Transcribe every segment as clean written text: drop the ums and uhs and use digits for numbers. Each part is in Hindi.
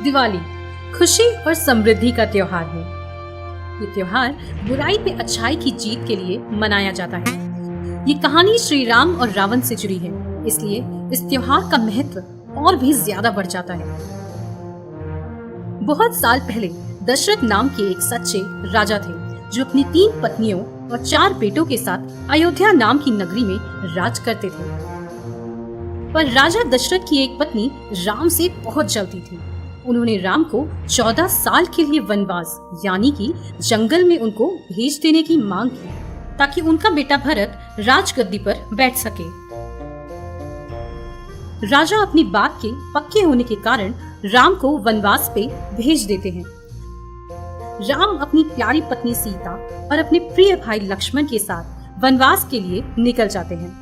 दिवाली खुशी और समृद्धि का त्योहार है। ये त्योहार बुराई पे अच्छाई की जीत के लिए मनाया जाता है। ये कहानी श्री राम और रावण से जुड़ी है, इसलिए इस त्योहार का महत्व और भी ज्यादा बढ़ जाता है। बहुत साल पहले दशरथ नाम के एक सच्चे राजा थे, जो अपनी 3 पत्नियों और 4 बेटों के साथ अयोध्या नाम की नगरी में राज करते थे। पर राजा दशरथ की एक पत्नी राम से बहुत जलती थी। उन्होंने राम को 14 साल के लिए वनवास यानी कि जंगल में उनको भेज देने की मांग की, ताकि उनका बेटा भरत राजगद्दी पर बैठ सके। राजा अपनी बात के पक्के होने के कारण राम को वनवास पे भेज देते हैं। राम अपनी प्यारी पत्नी सीता और अपने प्रिय भाई लक्ष्मण के साथ वनवास के लिए निकल जाते हैं।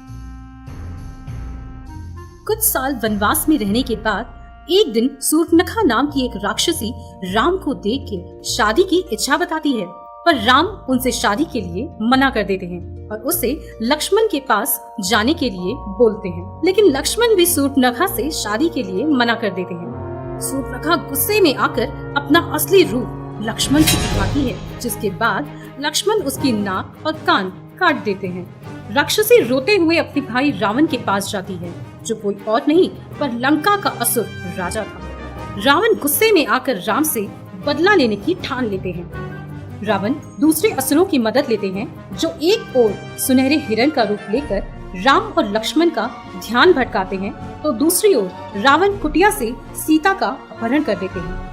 कुछ साल वनवास में रहने के बाद एक दिन सूर्पनखा नाम की एक राक्षसी राम को देख के शादी की इच्छा बताती है, पर राम उनसे शादी के लिए मना कर देते हैं और उसे लक्ष्मण के पास जाने के लिए बोलते हैं। लेकिन लक्ष्मण भी सूर्पनखा से शादी के लिए मना कर देते हैं। सूर्पनखा गुस्से में आकर अपना असली रूप लक्ष्मण को दिखाती है, जिसके बाद लक्ष्मण उसकी नाक और कान काट देते हैं। राक्षसी रोते हुए अपने भाई रावण के पास जाती है, जो कोई और नहीं पर लंका का असुर राजा था। रावण गुस्से में आकर राम से बदला लेने की ठान लेते हैं। रावण दूसरे असुरों की मदद लेते हैं, जो एक ओर सुनहरे हिरण का रूप लेकर राम और लक्ष्मण का ध्यान भटकाते हैं, तो दूसरी ओर रावण कुटिया से सीता का अपहरण कर देते हैं।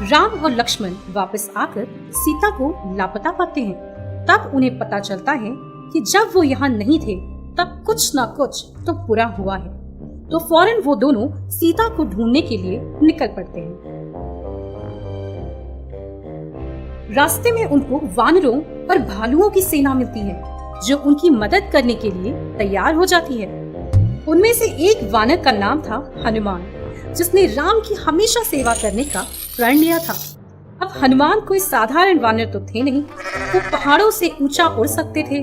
राम और लक्ष्मण वापस आकर सीता को लापता पाते हैं। तब उन्हें पता चलता है कि जब वो यहाँ नहीं थे तब कुछ न कुछ तो बुरा हुआ है, तो फौरन वो दोनों सीता को ढूंढने के लिए निकल पड़ते हैं। रास्ते में उनको वानरों और भालुओं की सेना मिलती है, जो उनकी मदद करने के लिए तैयार हो जाती है। उनमें से एक वानर का नाम था हनुमान, जिसने राम की हमेशा सेवा करने का प्रण लिया था। अब हनुमान कोई साधारण वानर तो थे नहीं, वो पहाड़ों से ऊंचा उड़ सकते थे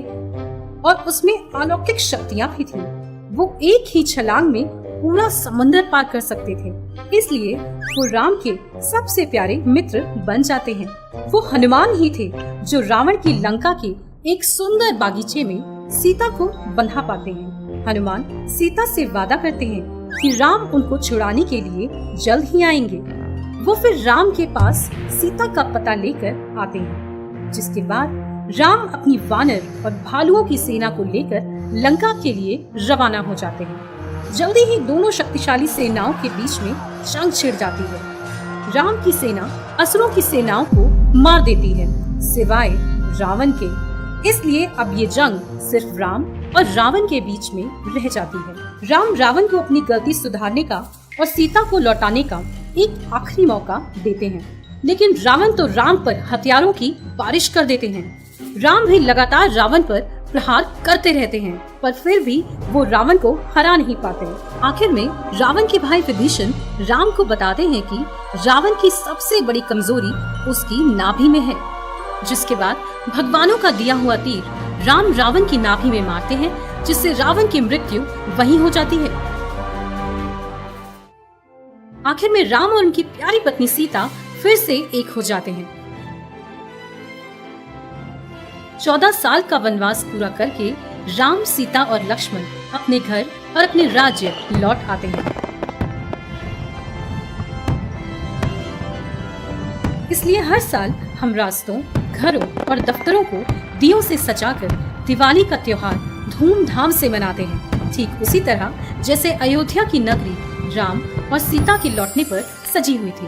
और उसमें अलौकिक शक्तियां भी थी। वो एक ही छलांग में पूरा समंदर पार कर सकते थे, इसलिए वो राम के सबसे प्यारे मित्र बन जाते हैं। वो हनुमान ही थे जो रावण की लंका के एक सुंदर बागीचे में सीता को बंधा पाते हैं। हनुमान सीता से वादा करते हैं कि राम उनको छुड़ाने के लिए जल्द ही आएंगे। वो फिर राम के पास सीता का पता लेकर आते हैं, जिसके बाद राम अपनी वानर और भालुओं की सेना को लेकर लंका के लिए रवाना हो जाते हैं। जल्दी ही दोनों शक्तिशाली सेनाओं के बीच में जंग छिड़ जाती है। राम की सेना असुरों की सेनाओं को मार देती है, सिवाय रावण के। इसलिए अब ये जंग सिर्फ राम और रावण के बीच में रह जाती है। राम रावण को अपनी गलती सुधारने का और सीता को लौटाने का एक आखिरी मौका देते हैं, लेकिन रावण तो राम पर हथियारों की बारिश कर देते हैं। राम भी लगातार रावण पर प्रहार करते रहते हैं, पर फिर भी वो रावण को हरा नहीं पाते। आखिर में रावण के भाई विभीषण राम को बताते हैं कि रावण की सबसे बड़ी कमजोरी उसकी नाभि में है, जिसके बाद भगवानों का दिया हुआ तीर राम रावण की नाभि में मारते हैं, जिससे रावण की मृत्यु वहीं हो जाती है। आखिर में राम और उनकी प्यारी पत्नी सीता फिर से एक हो जाते हैं। 14 साल का वनवास पूरा करके राम, सीता और लक्ष्मण अपने घर और अपने राज्य लौट आते हैं। इसलिए हर साल हम रास्तों, घरों और दफ्तरों को दियों से सजाकर दिवाली का त्योहार धूमधाम से मनाते हैं। ठीक उसी तरह जैसे अयोध्या की नगरी राम और सीता के लौटने पर सजी हुई थी।